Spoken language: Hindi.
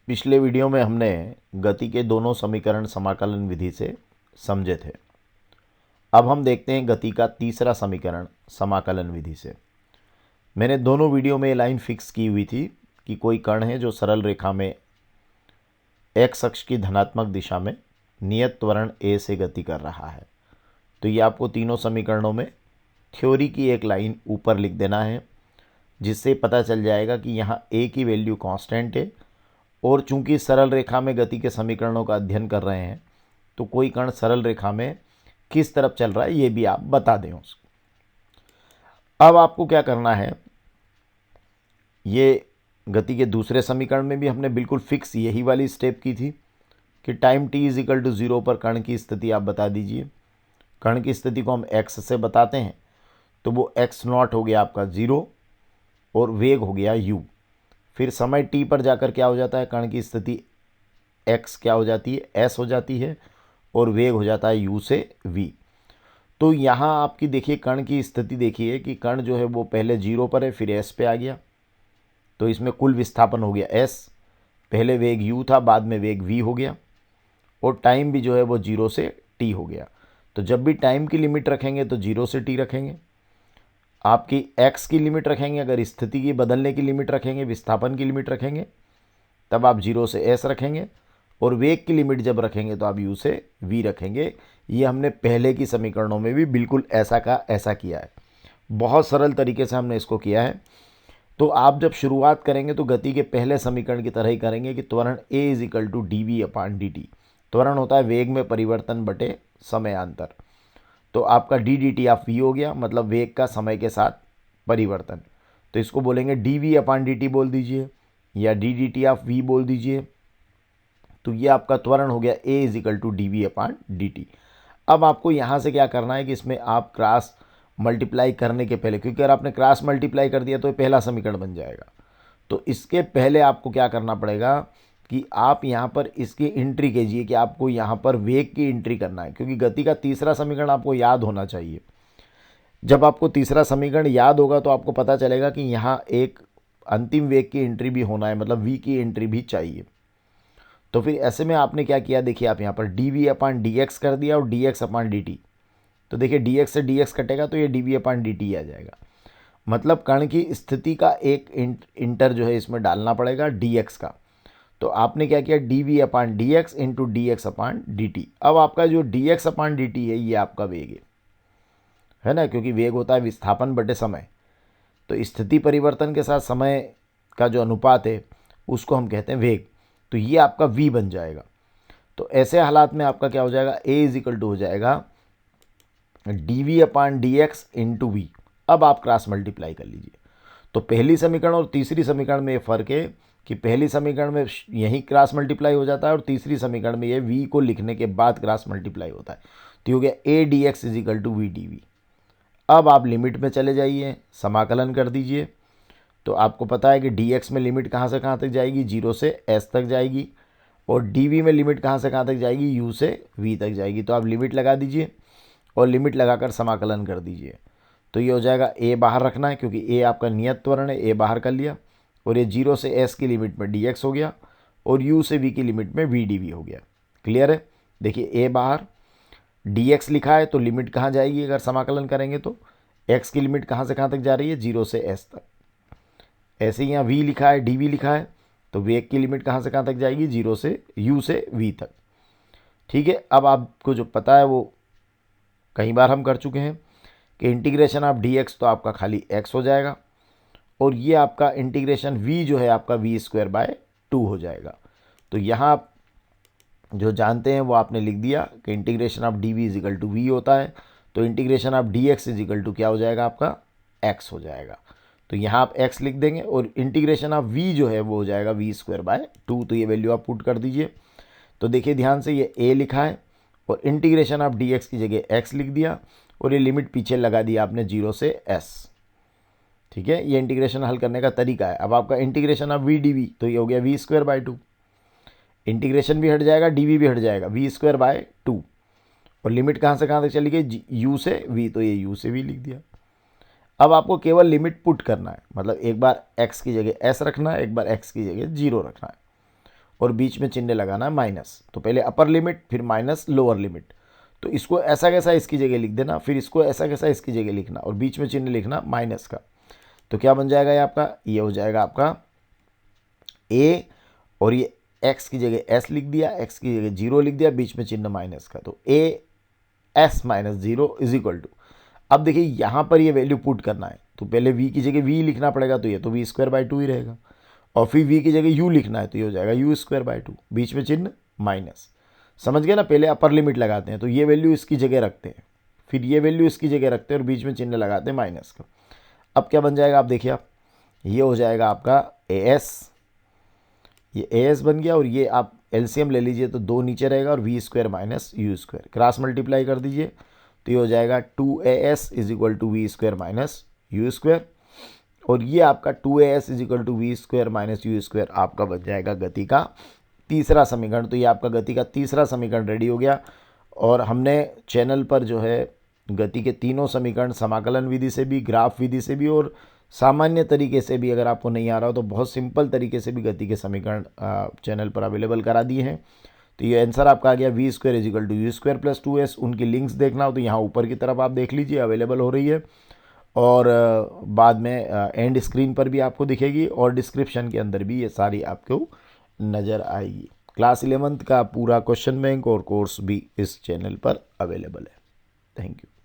पिछले वीडियो में हमने गति के दोनों समीकरण समाकलन विधि से समझे थे। अब हम देखते हैं गति का तीसरा समीकरण समाकलन विधि से। मैंने दोनों वीडियो में लाइन फिक्स की हुई थी कि कोई कण है जो सरल रेखा में एक्स अक्ष की धनात्मक दिशा में नियत त्वरण ए से गति कर रहा है। तो ये आपको तीनों समीकरणों में थ्योरी की एक लाइन ऊपर लिख देना है, जिससे पता चल जाएगा कि यहाँ ए की वैल्यू कांस्टेंट है और चूंकि सरल रेखा में गति के समीकरणों का अध्ययन कर रहे हैं तो कोई कण सरल रेखा में किस तरफ चल रहा है ये भी आप बता दें उसको। अब आपको क्या करना है, ये गति के दूसरे समीकरण में भी हमने बिल्कुल फिक्स यही वाली स्टेप की थी कि time t is equal to 0 पर कण की स्थिति आप बता दीजिए। कण की स्थिति को हम x से बताते हैं तो वो x0 हो गया आपका 0 और वेग हो गया u। फिर समय t पर जाकर क्या हो जाता है, कण की स्थिति x क्या हो जाती है, s हो जाती है और वेग हो जाता है u से v। तो यहाँ आपकी देखिए कण की स्थिति देखिए कि कण जो है वो पहले 0 पर है फिर s पे आ गया, तो इसमें कुल विस्थापन हो गया s। पहले वेग u था, बाद में वेग v हो गया और टाइम भी जो है वो 0 से t हो गया। तो जब भी टाइम की लिमिट रखेंगे तो 0 से t रखेंगे, आपकी x की लिमिट रखेंगे, अगर स्थिति की बदलने की लिमिट रखेंगे, विस्थापन की लिमिट रखेंगे तब आप 0 से s रखेंगे और वेग की लिमिट जब रखेंगे तो आप u से v रखेंगे। ये हमने पहले की समीकरणों में भी बिल्कुल ऐसा का ऐसा किया है, बहुत सरल तरीके से हमने इसको किया है। तो आप जब शुरुआत करेंगे तो गति के पहले समीकरण की तरह ही करेंगे कि त्वरण a is equal to d v upon d t. त्वरण होता है वेग में परिवर्तन बटे समयांतर, तो आपका D D T of v हो गया, मतलब वेग का समय के साथ परिवर्तन। तो इसको बोलेंगे D v upon d T बोल दीजिए या D D T of v बोल दीजिए। तो ये आपका त्वरण हो गया a is equal to d v upon d t. अब आपको यहाँ से क्या करना है कि इसमें आप क्रॉस मल्टीप्लाई करने के पहले, क्योंकि अगर आपने क्रॉस मल्टीप्लाई कर दिया तो ये पहला समीकरण बन जाएगा, तो इसके पहले आपको क्या करना पड़ेगा कि आप यहाँ पर इसकी एंट्री कीजिए कि आपको यहाँ पर वेग की एंट्री करना है, क्योंकि गति का तीसरा समीकरण आपको याद होना चाहिए। जब आपको तीसरा समीकरण याद होगा तो आपको पता चलेगा कि यहाँ एक अंतिम वेग की एंट्री भी होना है, मतलब v की एंट्री भी चाहिए। तो फिर ऐसे में आपने क्या किया, देखिए आप यहाँ पर d v upon d x कर दिया और d x upon d t. तो देखिए डी एक्स से डी एक्स कटेगा तो ये d v upon d t आ जाएगा, मतलब कण की स्थिति का एक इंटर जो है इसमें डालना पड़ेगा डी एक्स का। तो आपने क्या किया, d v upon d x into d x upon d t. अब आपका जो d x upon d t है ये आपका वेग है ना, क्योंकि वेग होता है विस्थापन बटे समय। तो स्थिति परिवर्तन के साथ समय का जो अनुपात है उसको हम कहते हैं वेग। तो ये आपका v बन जाएगा। तो ऐसे हालात में आपका क्या हो जाएगा, a इज इक्वल टू हो जाएगा d v upon d x into v. अब आप क्रॉस मल्टीप्लाई कर लीजिए। तो पहली समीकरण और तीसरी समीकरण में ये फ़र्क है कि पहली समीकरण में यही क्रॉस मल्टीप्लाई हो जाता है और तीसरी समीकरण में ये v को लिखने के बाद क्रॉस मल्टीप्लाई होता है। तो हो गया a d x is equal to v d v. अब आप लिमिट में चले जाइए, समाकलन कर दीजिए। तो आपको पता है कि dx में लिमिट कहाँ से कहाँ तक जाएगी, 0 से s तक जाएगी, और dv में लिमिट कहाँ से कहाँ तक जाएगी, u से v तक जाएगी। तो आप लिमिट लगा दीजिए और लिमिट लगाकर समाकलन कर दीजिए। तो ये हो जाएगा a बाहर रखना है क्योंकि a आपका नियत त्वरण है, a बाहर कर लिया, और ये 0 से s की लिमिट में dx हो गया और u से v की लिमिट में v dv हो गया। क्लियर है। देखिए a बाहर, dx लिखा है तो लिमिट कहाँ जाएगी, अगर समाकलन करेंगे तो x की लिमिट कहाँ से कहाँ तक जा रही है, 0 से s तक। ऐसे ही यहाँ v लिखा है, dv लिखा है, तो वेग की लिमिट कहाँ से कहाँ तक जाएगी, 0 से u से v तक। ठीक है। अब आपको जो पता है वो कई बार हम कर चुके हैं कि इंटीग्रेशन ऑफ dx तो आपका खाली x हो जाएगा और ये आपका इंटीग्रेशन v जो है आपका v स्क्वायर बाय 2 हो जाएगा। तो यहाँ आप जो जानते हैं वो आपने लिख दिया कि integration of d v is equal to v होता है, तो integration of d x is equal to क्या हो जाएगा, आपका x हो जाएगा। तो यहाँ आप x लिख देंगे और इंटीग्रेशन ऑफ v जो है वो हो जाएगा v स्क्वायर बाय 2। तो ये वैल्यू आप पुट कर दीजिए। तो देखिए ध्यान से ये a लिखा है और इंटीग्रेशन ऑफ dx की जगह x लिख दिया और ये लिमिट पीछे लगा दिया आपने 0 से s। ठीक है, ये इंटीग्रेशन हल करने का तरीका है। अब आपका इंटीग्रेशन ऑफ v डी तो ये हो गया v स्क्वायर बाय 2। इंटीग्रेशन भी हट जाएगा, डी भी हट जाएगा, v स्क्वायर बाय 2, और लिमिट कहाँ से कहाँ तक चली गई, u से v, तो ये u से v लिख दिया। अब आपको केवल लिमिट पुट करना है, मतलब एक बार x की जगह s रखना है, एक बार x की जगह 0 रखना है, और बीच में चिन्ह लगाना है माइनस। तो पहले अपर लिमिट फिर माइनस लोअर लिमिट। तो इसको ऐसा कैसा इसकी जगह लिख देना, फिर इसको ऐसा कैसा इसकी जगह लिखना और बीच में चिन्ह लिखना माइनस का। तो क्या बन जाएगा ये आपका, ये हो जाएगा आपका a और ये x की जगह s लिख दिया, x की जगह 0 लिख दिया, बीच में चिन्ह माइनस का। तो a s minus 0 is equal to, अब देखिए यहाँ पर ये वैल्यू पुट करना है तो पहले v की जगह v लिखना पड़ेगा, तो ये तो v²/2 ही रहेगा। और फिर v की जगह u लिखना है तो ये हो जाएगा u²/2, बीच में चिन्ह माइनस। समझ गए ना, पहले अपर लिमिट लगाते हैं तो ये वैल्यू इसकी जगह रखते हैं, फिर ये वैल्यू इसकी जगह रखते हैं और बीच में चिन्ह लगाते हैं माइनस का। अब क्या बन जाएगा आप देखिए, आप ये हो जाएगा आपका as, ये as बन गया और ये आप एलसीएम ले लीजिए तो 2 नीचे रहेगा और v² minus u², cross multiply कर दीजिए तो ये हो जाएगा 2as is equal to v² minus u²। और ये आपका 2as is equal to v² minus u² आपका बन जाएगा गति का तीसरा समीकरण। तो ये आपका गति का तीसरा समीकरण रेडी हो गया। और हमने चैनल पर जो है गति के तीनों समीकरण समाकलन विधि से भी, ग्राफ विधि से भी और सामान्य तरीके से भी, अगर आपको नहीं आ रहा हो तो बहुत सिंपल तरीके से भी गति के समीकरण चैनल पर अवेलेबल करा दिए हैं। तो ये आंसर आपका आ गया v² is equal to u² plus 2s। उनकी लिंक्स देखना हो तो यहाँ ऊपर की तरफ आप देख लीजिए, अवेलेबल हो रही है और बाद में एंड स्क्रीन पर भी आपको दिखेगी और डिस्क्रिप्शन के अंदर भी ये सारी आपको नज़र आएगी। क्लास 11th का पूरा क्वेश्चन बैंक और कोर्स भी इस चैनल पर अवेलेबल है। Thank you.